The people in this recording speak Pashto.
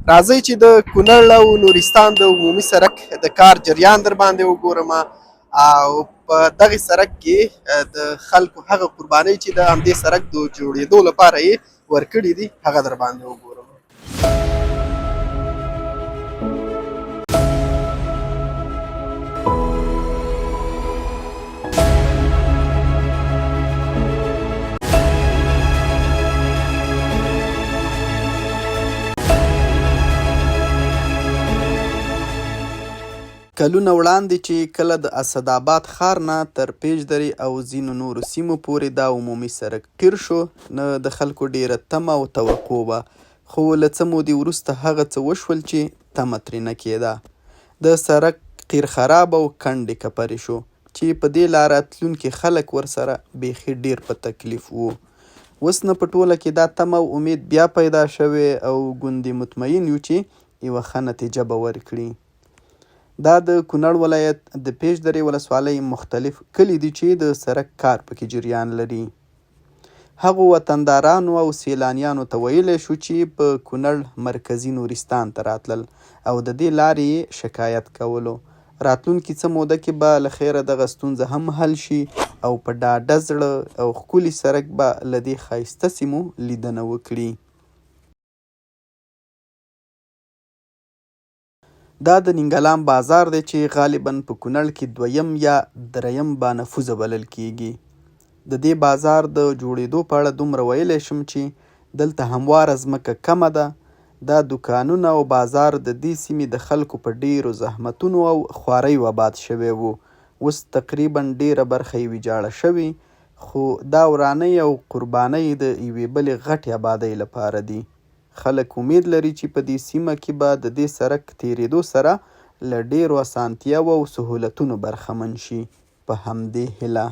راځئ چې د کونړ او نورستان د عمومي سړک د کار جریان در باندې وګورم او په دغه سړک کې د خلکو هغه قربانۍ چې د همدې سړک د جوړېدو لپاره یې ورکړي دي هغه در باندې وګورم. کلونه وړاندې چې کله د اسداباد ښار نه تر پیجدرې او ځینو نورو سیمو پورې دا عمومي سړک قیر شو، نه د خلکو ډیره تمه او توقع وه، خو له څه مودې وروسته هغه څه وشول چې تمه ترېنه کېده. د سړک قیر خراب او کنډې کپرې شو چې په دې لاره تلونکي خلک ورسره بیخي ډیر په تکلیف وو. اوس نه په ټوله کې دا تمه او امید بیا پیدا شوی او ګوندې مطمئن یو چې یوه ښه نتیجه به ورکړي. دا د کونړ ولایت د پیجدرې ولسوالۍ مختلف کلي دي چې د سړک کار پکې جریان لري. هغو وطندارانو او سیلانیانو ته ویلی شو چې په کونړ مرکزي نورستان ته راتلل او د دې لارې شکایت کولو. راتلونکي څه موده کې به له خیره دغه ستونزه هم حل شي او په ډاډه زړه او ښکلي سړک به له دې ښایسته سیمو لیدنه وکړي. دا د نینګلام بازار دی چې غالباً په کونړ کې دویم یا دریم بانفوذه بلل کیږي. د دې بازار د جوړېدو په اړه دومره ویلی شم چې دلته همواره ځمکه کمه ده. دا دکانونه او بازار د دې سیمې د خلکو په ډیرو زحمتونو او خواریو آباد شوی و. اوس تقریباً ډیره برخه یې ویجاړه شوې، خو دا ورانۍ او قربانۍ د یوې بلې غټې آبادۍ لپاره دي. خلک امید لري چې په دې سیمه کې به د دې سړک تیریدو سره له ډیرو اسانتیاوو او سهولتونو برخمن شي. په همدې هیله